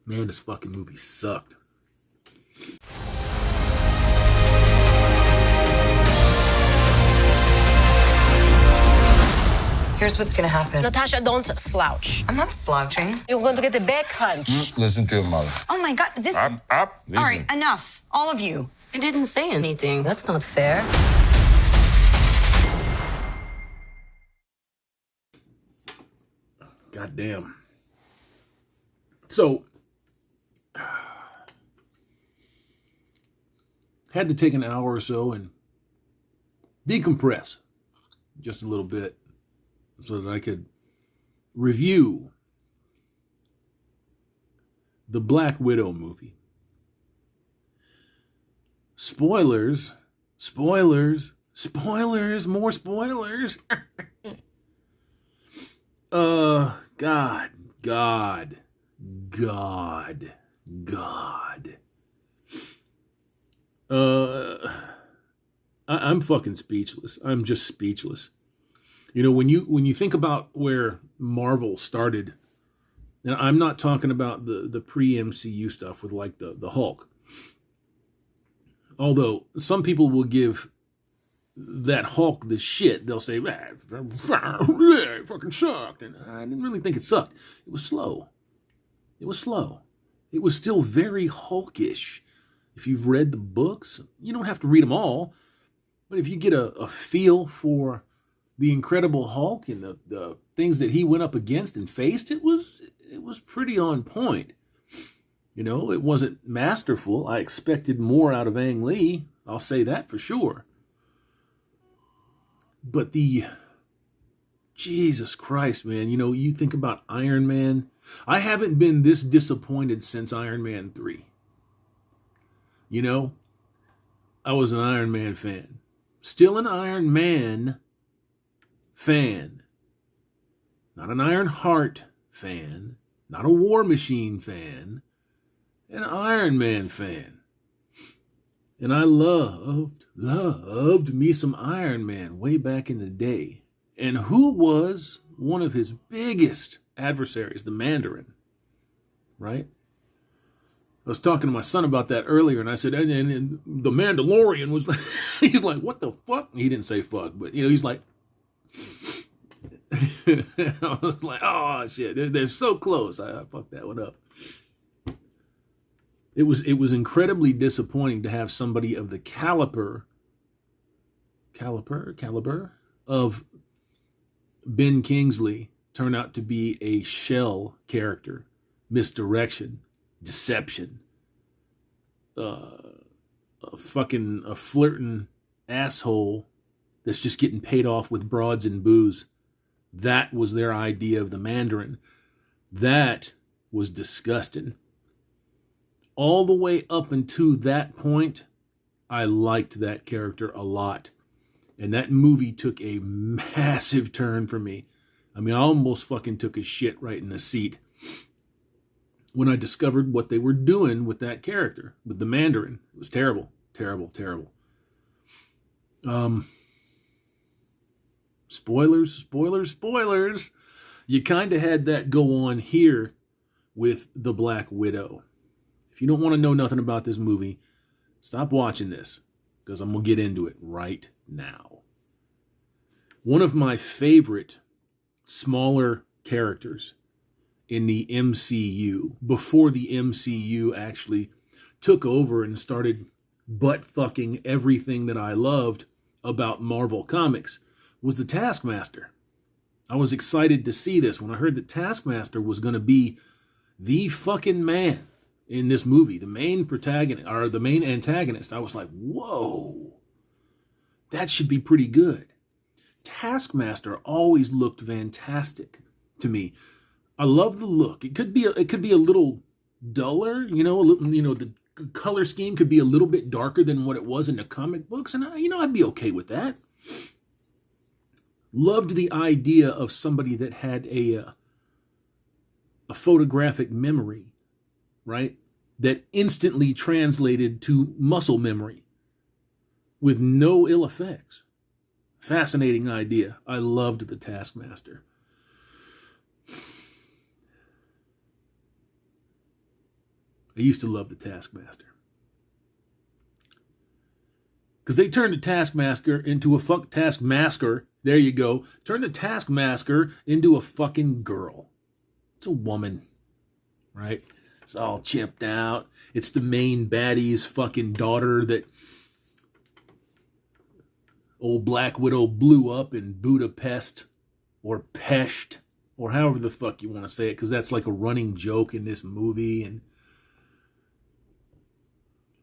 Man, this fucking movie sucked. Here's what's gonna happen. Natasha, don't slouch. I'm not slouching. You're going to get a back hunch. Listen to your mother. Oh my God, this. Up. All right, enough, all of you. I didn't say anything. That's not fair. God damn. So, had to take an hour or so and decompress just a little bit so that I could review the Black Widow movie. Spoilers, spoilers, spoilers, more spoilers. God. I'm fucking speechless. I'm just speechless. You know, when you think about where Marvel started, and I'm not talking about the pre-MCU stuff with like the Hulk. Although some people will give that Hulk the shit. They'll say, it fucking sucked. And I didn't really think it sucked. It was slow. It was still very Hulkish. If you've read the books, you don't have to read them all. But if you get a feel for the Incredible Hulk and the things that he went up against and faced, it was pretty on point. You know, it wasn't masterful. I expected more out of Ang Lee. I'll say that for sure. But Jesus Christ, man, you know, you think about Iron Man. I haven't been this disappointed since Iron Man 3. You know, I was an Iron Man fan. Still an Iron Man fan. Not an Iron Heart fan. Not a War Machine fan. An Iron Man fan. And I loved me some Iron Man way back in the day. And who was one of his biggest adversaries? The Mandarin. Right? I was talking to my son about that earlier, and I said, and the Mandalorian was like, he's like, what the fuck? He didn't say fuck, but, you know, he's like, I was like, oh, shit, they're so close. I fucked that one up. It was incredibly disappointing to have somebody of the caliber of Ben Kingsley turn out to be a shell character, misdirection, deception, a flirting asshole that's just getting paid off with broads and booze. That was their idea of the Mandarin. That was disgusting. All the way up until that point, I liked that character a lot. And that movie took a massive turn for me. I mean, I almost fucking took a shit right in the seat when I discovered what they were doing with that character, with the Mandarin. It was terrible, terrible, terrible. Spoilers, spoilers, spoilers. You kind of had that go on here with the Black Widow. If you don't want to know nothing about this movie, stop watching this, because I'm going to get into it right now. One of my favorite smaller characters in the MCU, before the MCU actually took over and started butt-fucking everything that I loved about Marvel Comics, was the Taskmaster. I was excited to see this when I heard that Taskmaster was going to be the fucking man in this movie, the main protagonist, or the main antagonist. I was like, whoa, that should be pretty good. Taskmaster always looked fantastic to me. I love the look. It could be a little duller, the color scheme could be a little bit darker than what it was in the comic books, and I'd be okay with that. Loved the idea of somebody that had a photographic memory, right? That instantly translated to muscle memory with no ill effects. Fascinating idea. I loved the Taskmaster. I used to love the Taskmaster. Because they turned the Taskmaster into a Taskmaster. There you go. Turned the Taskmaster into a fucking girl. It's a woman, right? It's all chipped out. It's the main baddie's fucking daughter that old Black Widow blew up in Budapest or Pest or however the fuck you want to say it, because that's like a running joke in this movie. And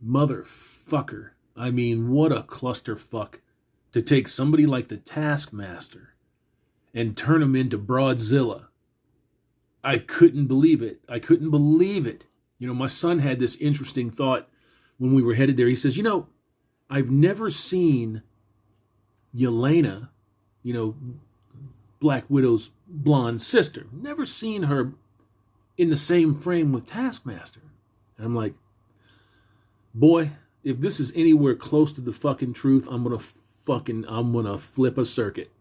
motherfucker. I mean, what a clusterfuck to take somebody like the Taskmaster and turn him into Broadzilla. I couldn't believe it. I couldn't believe it. You know, my son had this interesting thought when we were headed there. He says, you know, I've never seen Yelena, you know, Black Widow's blonde sister. Never seen her in the same frame with Taskmaster. And I'm like, boy, if this is anywhere close to the fucking truth, I'm gonna flip a circuit.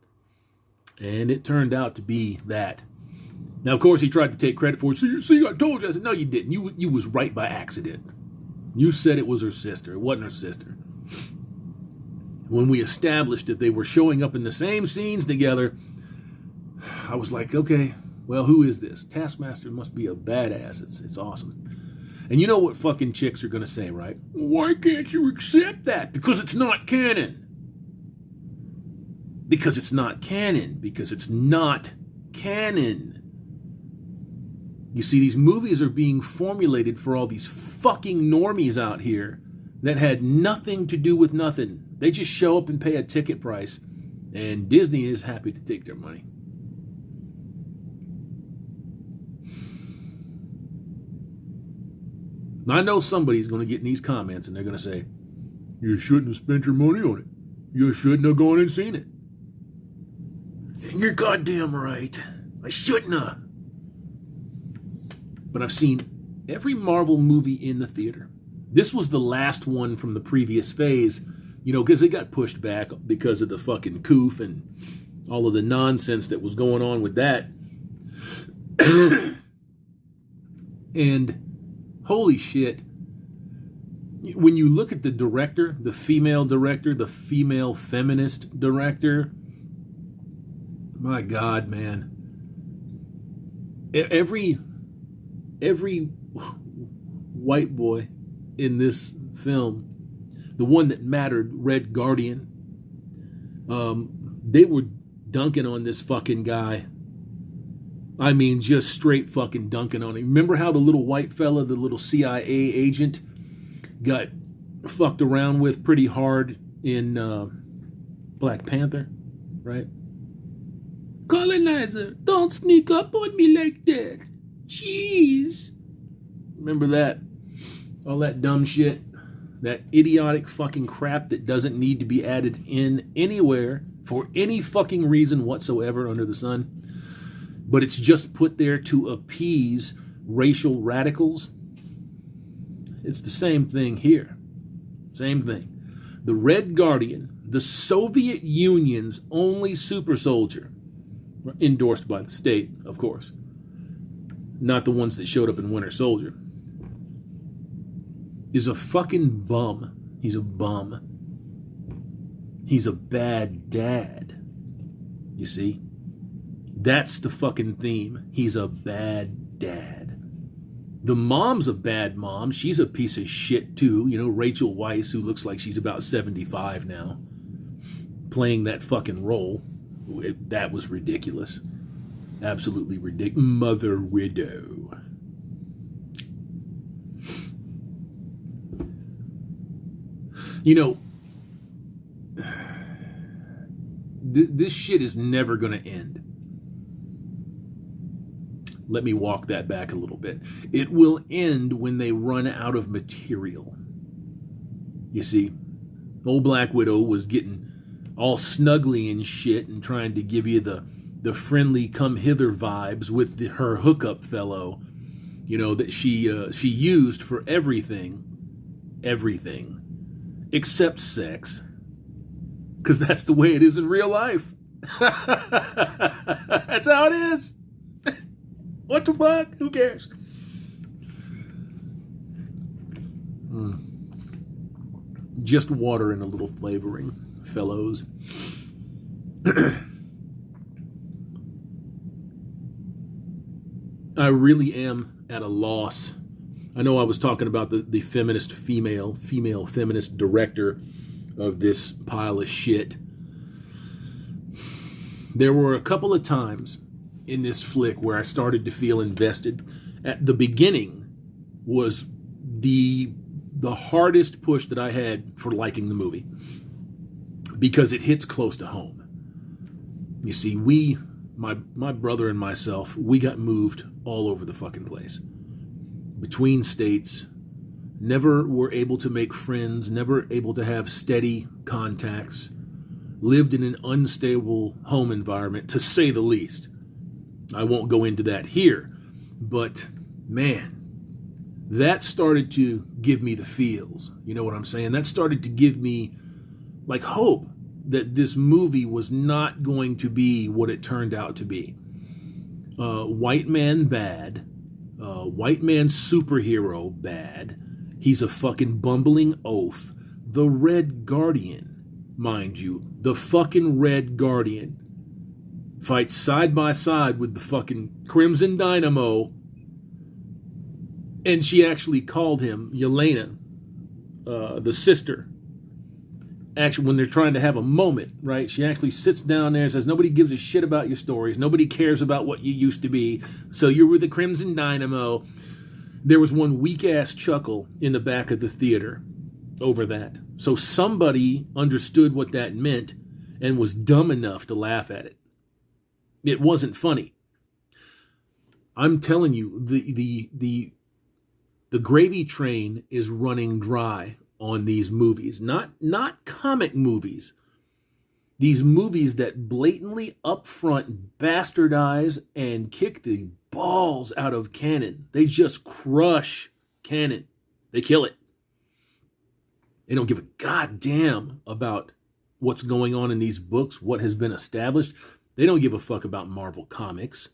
And it turned out to be that. Now, of course, he tried to take credit for it. See, I told you. I said, no, you didn't. You was right by accident. You said it was her sister. It wasn't her sister. When we established that they were showing up in the same scenes together, I was like, okay, well, who is this? Taskmaster must be a badass. It's awesome. And you know what fucking chicks are going to say, right? Why can't you accept that? Because it's not canon. Because it's not canon. Because it's not canon. You see, these movies are being formulated for all these fucking normies out here that had nothing to do with nothing. They just show up and pay a ticket price, and Disney is happy to take their money. Now, I know somebody's going to get in these comments and they're going to say, you shouldn't have spent your money on it. You shouldn't have gone and seen it. And you're goddamn right. I shouldn't have. But I've seen every Marvel movie in the theater. This was the last one from the previous phase, you know, because it got pushed back because of the fucking coof and all of the nonsense that was going on with that. And holy shit, when you look at the director, the female feminist director, my God, man. Every white boy in this film, the one that mattered, Red Guardian, they were dunking on this fucking guy. I mean, just straight fucking dunking on him. Remember how the little white fella, the little CIA agent, got fucked around with pretty hard in Black Panther, right? Colonizer, don't sneak up on me like that. Jeez. Remember that? All that dumb shit. That idiotic fucking crap that doesn't need to be added in anywhere for any fucking reason whatsoever under the sun. But it's just put there to appease racial radicals. It's the same thing here. Same thing. The Red Guardian, the Soviet Union's only super soldier, endorsed by the state, of course. Not the ones that showed up in Winter Soldier. Is a fucking bum. He's a bum. He's a bad dad. You see? That's the fucking theme. He's a bad dad. The mom's a bad mom. She's a piece of shit too. You know, Rachel Weisz, who looks like she's about 75 now, playing that fucking role. That was ridiculous. Absolutely ridiculous. Mother widow. You know, this shit is never going to end. Let me walk that back a little bit. It will end when they run out of material. You see, old Black Widow was getting all snuggly and shit and trying to give you the friendly come hither vibes with her hookup fellow, you know, that she used for everything except sex, because that's the way it is in real life. That's how it is. What the fuck? Who cares? Just water and a little flavoring, fellows. I really am at a loss. I know I was talking about the feminist female feminist director of this pile of shit. There were a couple of times in this flick where I started to feel invested. At the beginning was the hardest push that I had for liking the movie, because it hits close to home. You see, my brother and myself, we got moved all over the fucking place. Between states, never were able to make friends, never able to have steady contacts, lived in an unstable home environment, to say the least. I won't go into that here, but man, that started to give me the feels. You know what I'm saying? That started to give me like hope that this movie was not going to be what it turned out to be. White man bad. White man superhero bad. He's a fucking bumbling oaf. The Red Guardian, mind you. The fucking Red Guardian fights side by side with the fucking Crimson Dynamo. And she actually called him Yelena, the sister. Actually, when they're trying to have a moment, right? She actually sits down there and says, nobody gives a shit about your stories. Nobody cares about what you used to be. So you're with the Crimson Dynamo. There was one weak-ass chuckle in the back of the theater over that. So somebody understood what that meant and was dumb enough to laugh at it. It wasn't funny. I'm telling you, the gravy train is running dry on these movies. Not comic movies. These movies that blatantly upfront bastardize and kick the balls out of canon. They just crush canon. They kill it. They don't give a goddamn about what's going on in these books, what has been established. They don't give a fuck about Marvel Comics.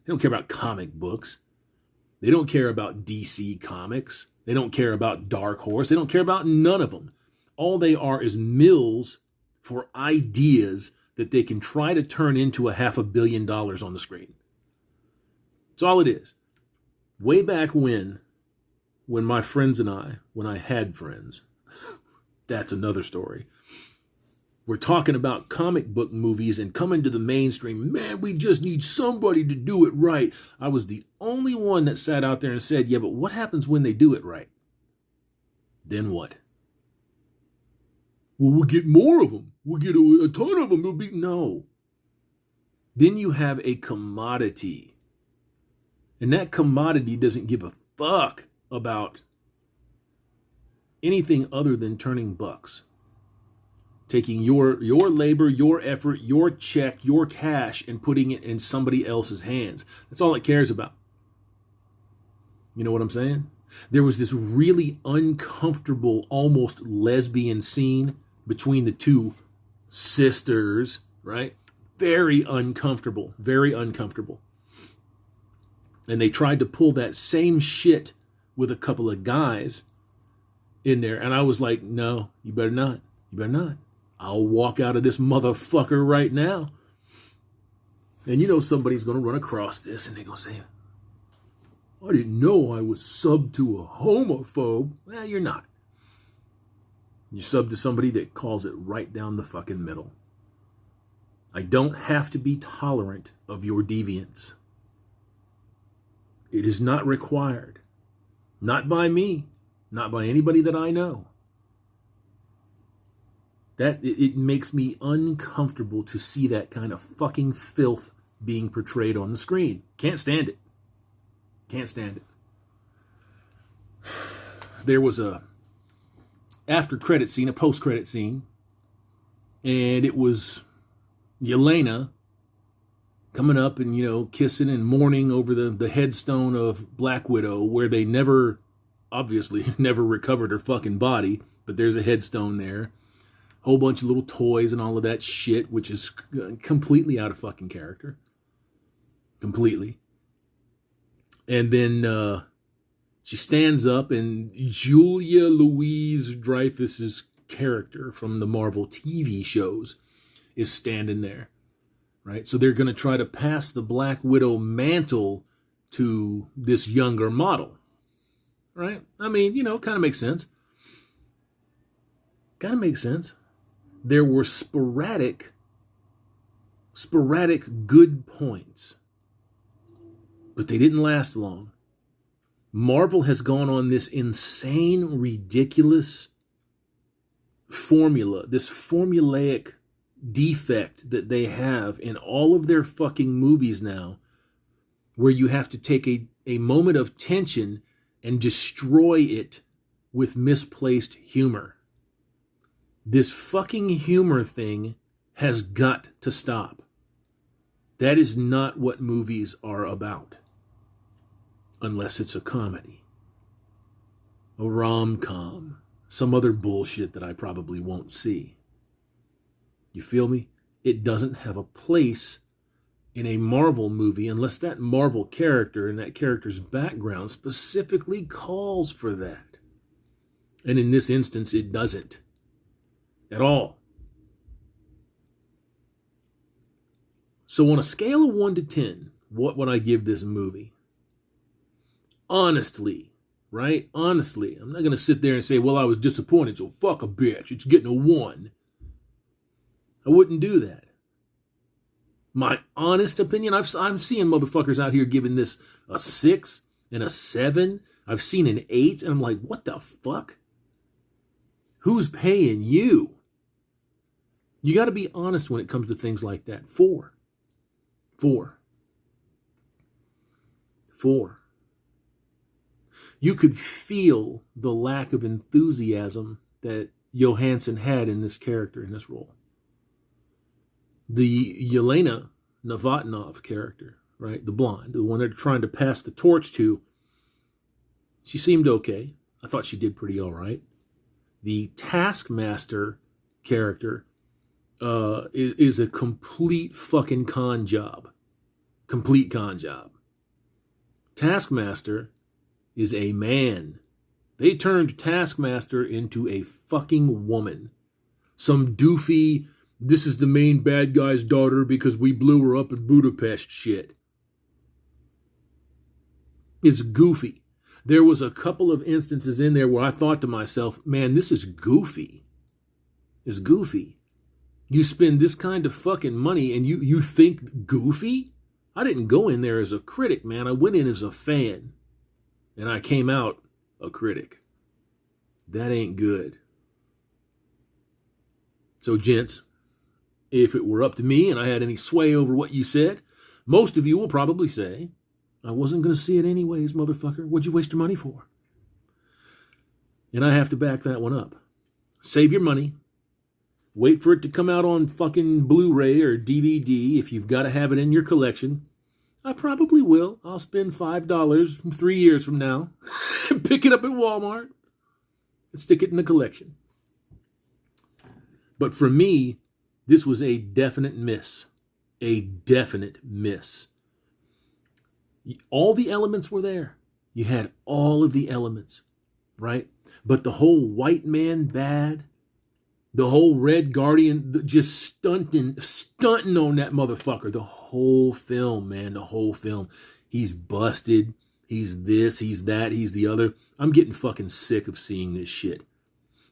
They don't care about comic books. They don't care about DC Comics. They don't care about Dark Horse. They don't care about none of them. All they are is mills for ideas that they can try to turn into $500 million on the screen. That's all it is. Way back when my friends and I, when I had friends, that's another story. We're talking about comic book movies and coming to the mainstream. Man, we just need somebody to do it right. I was the only one that sat out there and said, yeah, but what happens when they do it right? Then what? Well, we'll get more of them. We'll get a ton of them. No. Then you have a commodity. And that commodity doesn't give a fuck about anything other than turning bucks. Taking your labor, your effort, your check, your cash, and putting it in somebody else's hands. That's all it cares about. You know what I'm saying? There was this really uncomfortable, almost lesbian scene between the two sisters, right? Very uncomfortable, very uncomfortable. And they tried to pull that same shit with a couple of guys in there. And I was like, no, you better not. You better not. I'll walk out of this motherfucker right now. And you know somebody's going to run across this and they're going to say, I didn't know I was subbed to a homophobe. Well, you're not. You're subbed to somebody that calls it right down the fucking middle. I don't have to be tolerant of your deviance. It is not required. Not by me. Not by anybody that I know. That it makes me uncomfortable to see that kind of fucking filth being portrayed on the screen. Can't stand it. Can't stand it. There was a after-credit scene, a post-credit scene, and it was Yelena coming up and, kissing and mourning over the headstone of Black Widow, where they obviously never recovered her fucking body, but there's a headstone there. Whole bunch of little toys and all of that shit, which is completely out of fucking character. Completely. And then She stands up, and Julia Louis-Dreyfus's character from the Marvel TV shows is standing there, right? So they're going to try to pass the Black Widow mantle to this younger model, right? I mean, kind of makes sense. Kind of makes sense. There were sporadic good points, but they didn't last long. Marvel has gone on this insane, ridiculous formula, this formulaic defect that they have in all of their fucking movies now, where you have to take a moment of tension and destroy it with misplaced humor. This fucking humor thing has got to stop. That is not what movies are about. Unless it's a comedy, a rom-com, some other bullshit that I probably won't see. You feel me? It doesn't have a place in a Marvel movie unless that Marvel character and that character's background specifically calls for that. And in this instance, it doesn't. At all. So on a scale of 1 to 10, what would I give this movie? Honestly, right? Honestly, I'm not going to sit there and say, well, I was disappointed, so fuck a bitch. It's getting a 1. I wouldn't do that. My honest opinion, I'm seeing motherfuckers out here giving this a 6 and a 7. I've seen an 8, and I'm like, what the fuck? Who's paying you? You got to be honest when it comes to things like that. 4. You could feel the lack of enthusiasm that Johansson had in this character, in this role. The Yelena Novotnov character, right? The blonde, the one they're trying to pass the torch to, she seemed okay. I thought she did pretty all right. The Taskmaster character is a complete fucking con job. Complete con job. Taskmaster is a man. They turned Taskmaster into a fucking woman. Some doofy, this is the main bad guy's daughter because we blew her up in Budapest shit. It's goofy. There was a couple of instances in there where I thought to myself, man, this is goofy. It's goofy. You spend this kind of fucking money and you think goofy? I didn't go in there as a critic, man. I went in as a fan. And I came out a critic. That ain't good. So, gents, if it were up to me and I had any sway over what you said, most of you will probably say, I wasn't going to see it anyways, motherfucker. What'd you waste your money for? And I have to back that one up. Save your money. Wait for it to come out on fucking Blu-ray or DVD if you've got to have it in your collection. I probably will. I'll spend $5 3 years from now and pick it up at Walmart and stick it in the collection. But for me, this was a definite miss. A definite miss. All the elements were there. You had all of the elements, right? But the whole white man bad, the whole Red Guardian just stunting on that motherfucker. The whole film, man, the whole film. He's busted. He's this, he's that, he's the other. I'm getting fucking sick of seeing this shit.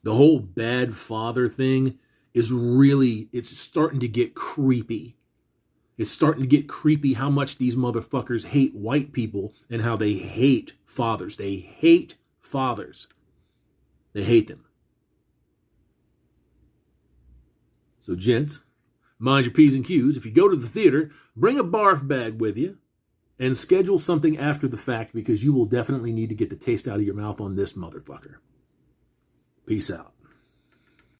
The whole bad father thing is really, it's starting to get creepy. It's starting to get creepy how much these motherfuckers hate white people and how they hate fathers. They hate fathers. They hate them. So, gents, mind your P's and Q's. If you go to the theater, bring a barf bag with you and schedule something after the fact because you will definitely need to get the taste out of your mouth on this motherfucker. Peace out.